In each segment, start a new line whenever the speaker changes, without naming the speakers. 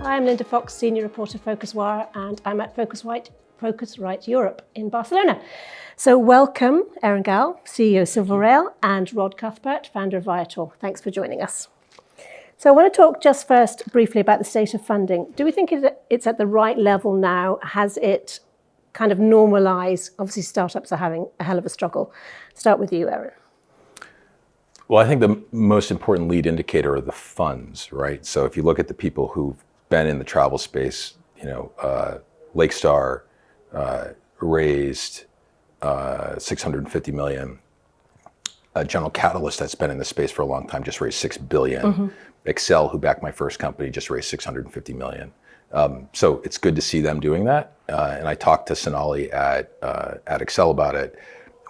I'm Linda Fox, Senior Reporter, PhocusWire, and I'm at Phocuswright Europe in Barcelona. So welcome, Aaron Gowell, CEO of SilverRail, and Rod Cuthbert, founder of Viator. Thanks for joining us. So I want to talk just first briefly about the state of funding. Do we think it's at the right level now? Has it kind of normalized? Obviously, startups are having a hell of a struggle. Start with you, Aaron.
Well, I think the most important lead indicator are the funds, right? So if you look at the people who've been in the travel space, Lakestar raised $650 million. General Catalyst, that's been in the space for a long time, just raised $6 billion. Mm-hmm. Excel, who backed my first company, just raised $650 million. So it's good to see them doing that. And I talked to Sonali at Excel about it.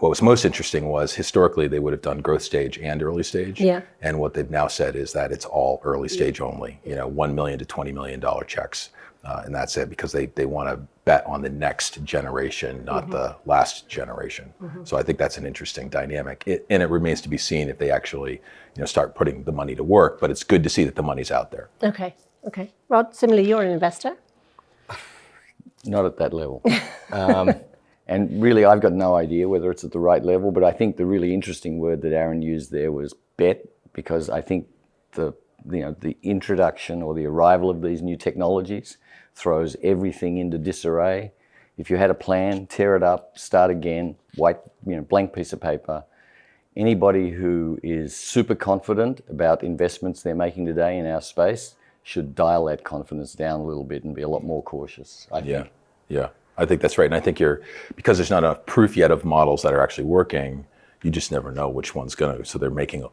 What was most interesting was historically they would have done growth stage and early stage. Yeah. And what they've now said is that it's all early stage only, $1 million to $20 million checks. And that's it, because they want to bet on the next generation, not mm-hmm. the last generation. Mm-hmm. So I think that's an interesting dynamic. And it remains to be seen if they actually start putting the money to work, but it's good to see that the money's out there.
Okay. Rod, similarly, you're an investor.
Not at that level. And really, I've got no idea whether it's at the right level, but I think the really interesting word that Aaron used there was bet, because I think the introduction or the arrival of these new technologies throws everything into disarray. If you had a plan, tear it up, start again, blank piece of paper. Anybody who is super confident about investments they're making today in our space should dial that confidence down a little bit and be a lot more cautious, I think.
Yeah. I think that's right. And I think because there's not enough proof yet of models that are actually working, you just never know which one's going to. So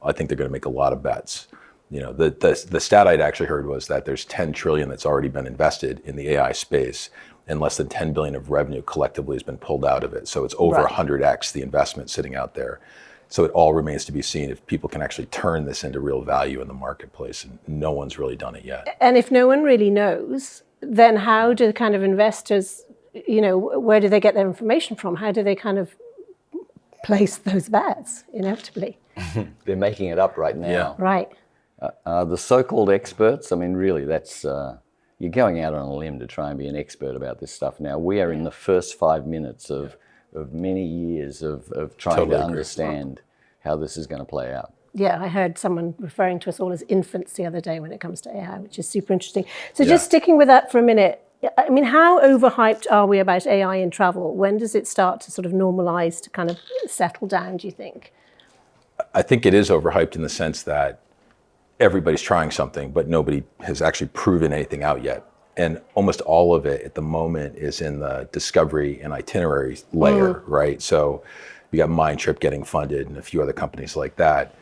I think they're going to make a lot of bets. The stat I'd actually heard was that there's 10 trillion that's already been invested in the AI space, and less than 10 billion of revenue collectively has been pulled out of it. So it's over 100x the investment sitting out there. So it all remains to be seen if people can actually turn this into real value in the marketplace, and no one's really done it yet.
And if no one really knows, then how do kind of investors, where do they get their information from? How do they kind of place those bets, inevitably?
They're making it up right now.
Yeah. Right.
The so-called experts, really, that's, you're going out on a limb to try and be an expert about this stuff now. We are in the first 5 minutes of many years of trying to understand how this is going to play out.
Yeah, I heard someone referring to us all as infants the other day when it comes to AI, which is super interesting. So just sticking with that for a minute, how overhyped are we about AI in travel? When does it start to sort of normalize, to kind of settle down, do you think?
I think it is overhyped in the sense that everybody's trying something, but nobody has actually proven anything out yet. And almost all of it at the moment is in the discovery and itinerary layer, right? So you got Mindtrip getting funded and a few other companies like that.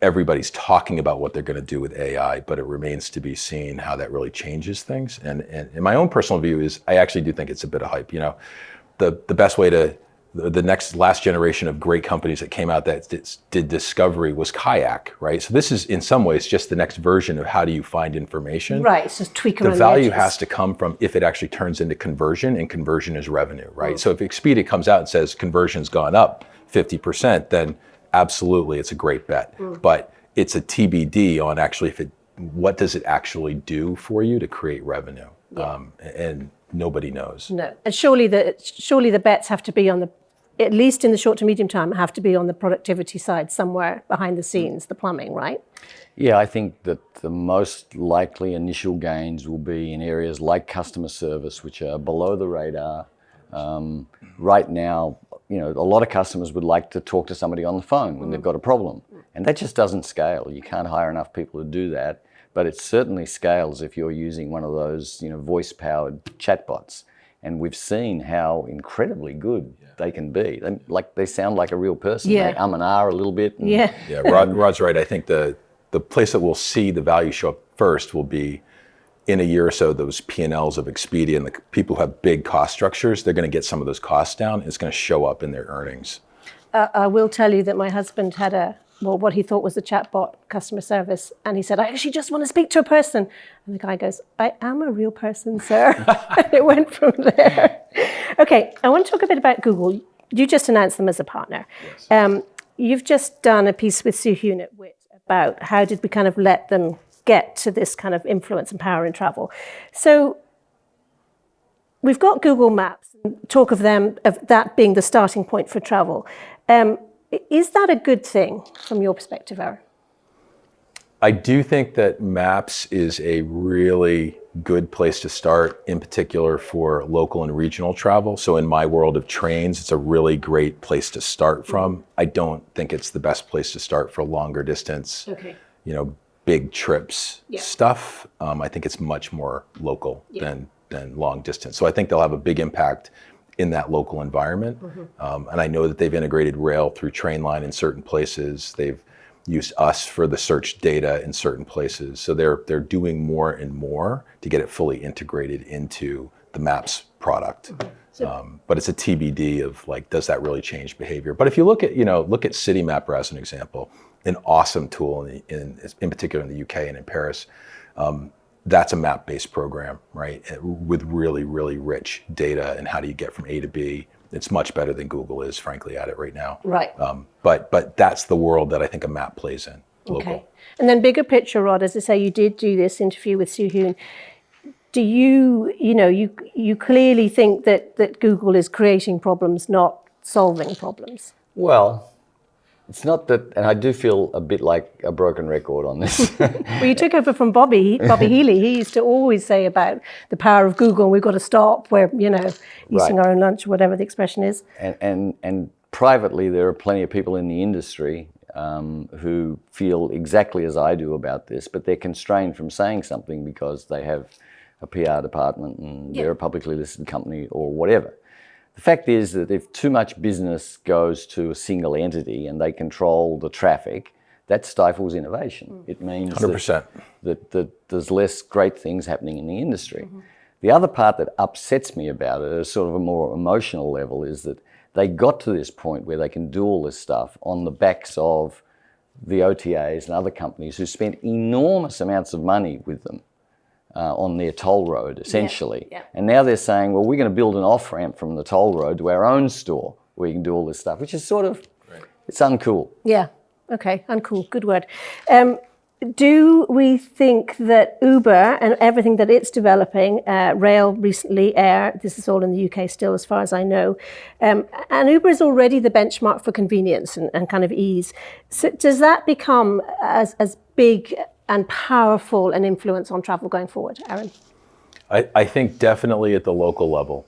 Everybody's talking about what they're going to do with AI, but it remains to be seen how that really changes things. And my own personal view is I actually do think it's a bit of hype. The best way to, the last generation of great companies that came out that did discovery was Kayak, right? So this is in some ways just the next version of how do you find information.
Right, it's just tweak
the value has to come from if it actually turns into conversion, and conversion is revenue, right? So if Expedia comes out and says conversion's gone up 50%, then absolutely it's a great bet. But it's a TBD on actually what does it actually do for you to create revenue? And nobody knows.
No, and surely the bets have to be on at least in the short to medium term, have to be on the productivity side, somewhere behind the scenes, the plumbing, right?
Yeah, I think that the most likely initial gains will be in areas like customer service, which are below the radar. Right now, a lot of customers would like to talk to somebody on the phone when they've got a problem, and that just doesn't scale. You can't hire enough people to do that, but it certainly scales if you're using one of those, voice-powered chatbots. And we've seen how incredibly good they can be. They sound like a real person. They and ah a little bit.
Rod's right. I think the place that we'll see the value show up first will be in a year or so, those P&Ls of Expedia and the people who have big cost structures, they're going to get some of those costs down. It's going to show up in their earnings.
I will tell you that my husband had what he thought was a chatbot customer service. And he said, I actually just want to speak to a person. And the guy goes, I am a real person, sir. And it went from there. Okay, I want to talk a bit about Google. You just announced them as a partner. Yes. You've just done a piece with Sue Hewitt about how did we kind of let them get to this kind of influence and power in travel. So we've got Google Maps, and talk of that being the starting point for travel. Is that a good thing from your perspective, Aaron?
I do think that Maps is a really good place to start, in particular for local and regional travel. So in my world of trains, it's a really great place to start from. I don't think it's the best place to start for longer distance, big trips stuff. I think it's much more local than long distance. So I think they'll have a big impact in that local environment. And I know that they've integrated rail through Trainline in certain places. They've used us for the search data in certain places. So they're doing more and more to get it fully integrated into the Maps product. But it's a TBD of like, does that really change behavior? But if you look at Citymapper as an example, an awesome tool in particular in the UK and in Paris. That's a map-based program, right? With really, really rich data and how do you get from A to B. It's much better than Google is, frankly, at it right now.
Right.
But that's the world that I think a map plays in, local.
Okay. And then bigger picture, Rod, as I say, you did do this interview with Soo-Hoon. Do you clearly think that Google is creating problems, not solving problems?
Well, it's not that, and I do feel a bit like a broken record on this.
Well, you took over from Bobby Healy. He used to always say about the power of Google, and we've got to stop. We're, eating our own lunch, whatever the expression is.
And privately, there are plenty of people in the industry who feel exactly as I do about this, but they're constrained from saying something because they have a PR department and they're a publicly listed company or whatever. The fact is that if too much business goes to a single entity and they control the traffic, that stifles innovation. It means
100%.
that there's less great things happening in the industry. The other part that upsets me about it at a sort of a more emotional level is that they got to this point where they can do all this stuff on the backs of the OTAs and other companies who spent enormous amounts of money with them. On their toll road, essentially. And now they're saying, well, we're going to build an off-ramp from the toll road to our own store where you can do all this stuff, which is sort of, it's uncool.
Yeah, okay, uncool, good word. Do we think that Uber and everything that it's developing, rail recently, air, this is all in the UK still as far as I know, and Uber is already the benchmark for convenience and kind of ease. So does that become as big and powerful an influence on travel going forward, Aaron?
I think definitely at the local level.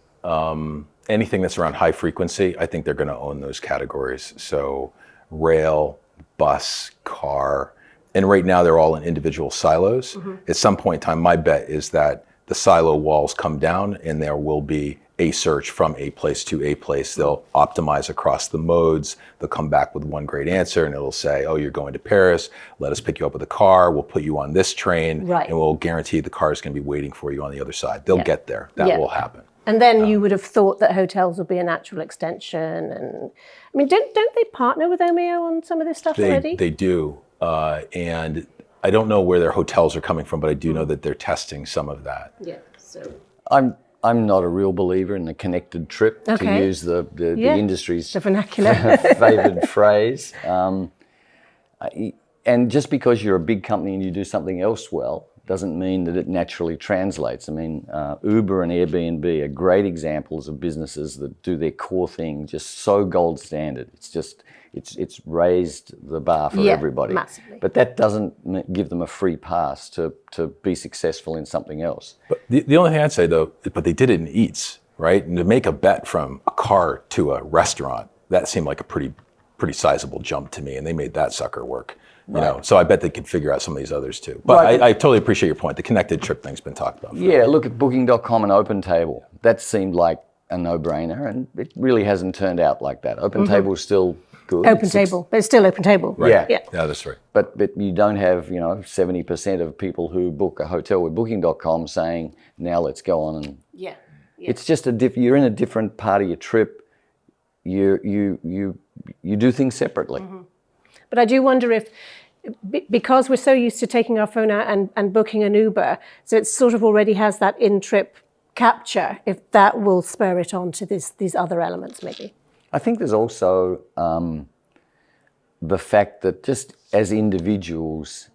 Anything that's around high frequency, I think they're going to own those categories. So rail, bus, car, and right now they're all in individual silos. At some point in time, my bet is that the silo walls come down and there will be a search from a place to a place. They'll optimize across the modes. They'll come back with one great answer and it'll say, oh, you're going to Paris. Let us pick you up with a car. We'll put you on this train and we'll guarantee the car is going to be waiting for you on the other side. They'll get there. That will happen.
And then you would have thought that hotels would be a natural extension. And I mean, don't they partner with Omeo on some of this stuff already?
They do. And I don't know where their hotels are coming from, but I do know that they're testing some of that.
Yeah. So
I'm not a real believer in the connected trip, to use the industry's
the vernacular
favoured phrase. And just because you're a big company and you do something else well, doesn't mean that it naturally translates. I mean, Uber and Airbnb are great examples of businesses that do their core thing just so gold standard. It's just, it's raised the bar for everybody.
Massively.
But that doesn't give them a free pass to be successful in something else.
But the only thing I'd say though, but they did it in Eats, right? And to make a bet from a car to a restaurant, that seemed like a pretty sizable jump to me, and they made that sucker work. You know, so I bet they could figure out some of these others too. But I totally appreciate your point. The connected trip thing's been talked about.
Yeah, look at Booking.com and OpenTable. That seemed like a no-brainer, and it really hasn't turned out like that. OpenTable is still good.
OpenTable, but it's still OpenTable.
Right. Yeah, that's right.
But you don't have 70% of people who book a hotel with Booking.com saying, now let's go on and.
Yeah.
It's just you're in a different part of your trip. You do things separately.
But I do wonder if, because we're so used to taking our phone out and booking an Uber, so it sort of already has that in-trip capture, if that will spur it on to these other elements maybe.
I think there's also the fact that just as individuals,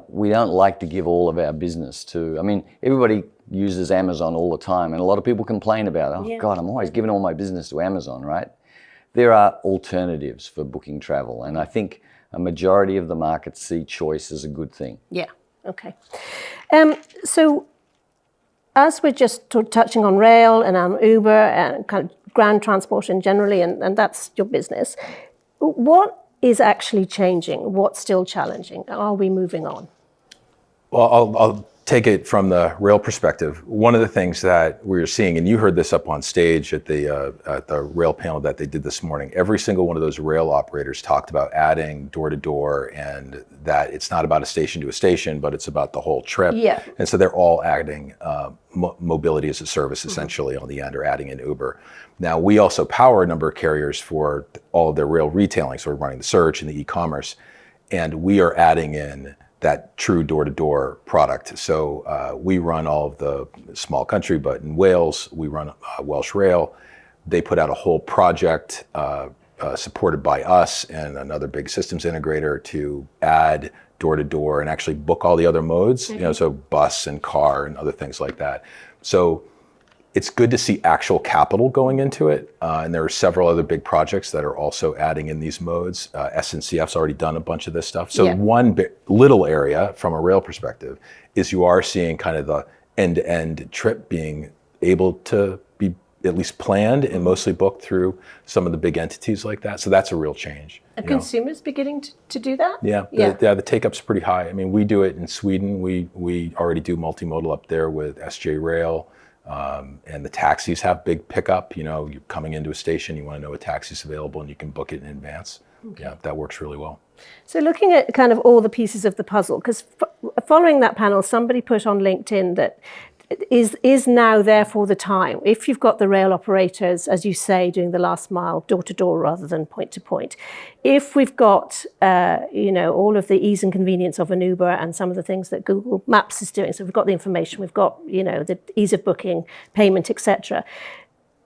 we don't like to give all of our business to, I mean, everybody uses Amazon all the time, and a lot of people complain about, oh God, I'm always giving all my business to Amazon, right? There are alternatives for booking travel, and I think a majority of the market see choice as a good thing.
Yeah, okay. So as we're just touching on rail and on Uber and kind of ground transport in generally, and that's your business, what is actually changing? What's still challenging? Are we moving on?
Well, I'll take it from the rail perspective. One of the things that we're seeing, and you heard this up on stage at the rail panel that they did this morning, every single one of those rail operators talked about adding door-to-door, and that it's not about a station to a station, but it's about the whole trip.
Yeah.
And so they're all adding mobility as a service essentially on the end, or adding in Uber. Now, we also power a number of carriers for all of their rail retailing. So we're running the search and the e-commerce, and we are adding in that true door-to-door product. So we run all of the small country, but in Wales, we run Welsh Rail. They put out a whole project supported by us and another big systems integrator to add door-to-door and actually book all the other modes, you know, so bus and car and other things like that. So it's good to see actual capital going into it. And there are several other big projects that are also adding in these modes. SNCF's already done a bunch of this stuff. So one little area from a rail perspective is you are seeing kind of the end-to-end trip being able to be at least planned and mostly booked through some of the big entities like that. So that's a real change.
Are consumers beginning to do that?
Yeah, the take-up's pretty high. I mean, we do it in Sweden. We already do multimodal up there with SJ Rail. And the taxis have big pickup. You know, you're coming into a station, you want to know a taxi's available, and you can book it in advance. Okay. Yeah, that works really well.
So looking at kind of all the pieces of the puzzle, because following that panel, somebody put on LinkedIn that is now therefore the time, if you've got the rail operators, as you say, doing the last mile door to door rather than point to point, if we've got all of the ease and convenience of an Uber and some of the things that Google Maps is doing, so we've got the information, we've got the ease of booking, payment, etc.,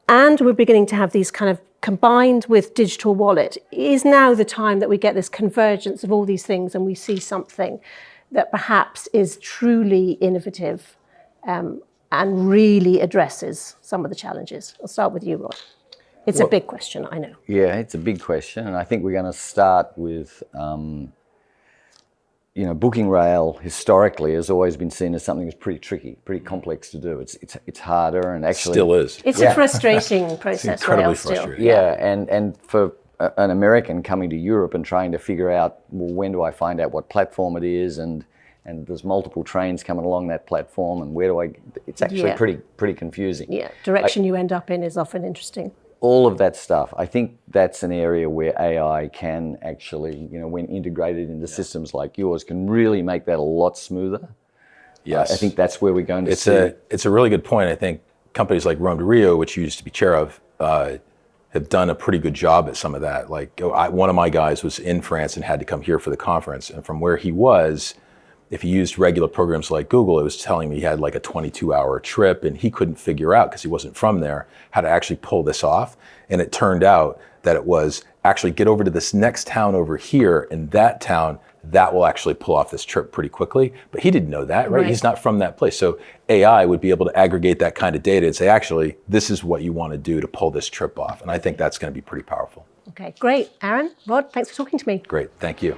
and we're beginning to have these kind of combined with digital wallet, is now the time that we get this convergence of all these things and we see something that perhaps is truly innovative and really addresses some of the challenges. I'll start with you, Rod. It's a big question, I know.
Yeah, it's a big question, and I think we're going to start with, booking rail historically has always been seen as something that's pretty tricky, pretty complex to do. It's harder, and actually
still is.
It's a frustrating process.
It's incredibly
still.
frustrating.
Yeah, and for an American coming to Europe and trying to figure out, well, when do I find out what platform it is, and there's multiple trains coming along that platform, and where do I? It's actually pretty confusing.
Yeah, direction you end up in is often interesting.
All of that stuff. I think that's an area where AI can actually, when integrated into systems like yours, can really make that a lot smoother.
Yes,
I think that's where we're going to see.
It's a really good point. I think companies like Rome to Rio, which you used to be chair of, have done a pretty good job at some of that. Like one of my guys was in France and had to come here for the conference, and from where he was, if he used regular programs like Google, it was telling me he had like a 22-hour trip, and he couldn't figure out, because he wasn't from there, how to actually pull this off. And it turned out that it was actually get over to this next town over here, and that town, that will actually pull off this trip pretty quickly. But he didn't know that, right? He's not from that place. So AI would be able to aggregate that kind of data and say, actually, this is what you want to do to pull this trip off. And I think that's going to be pretty powerful.
Okay, great. Aaron, Rod, thanks for talking to me.
Great, thank you.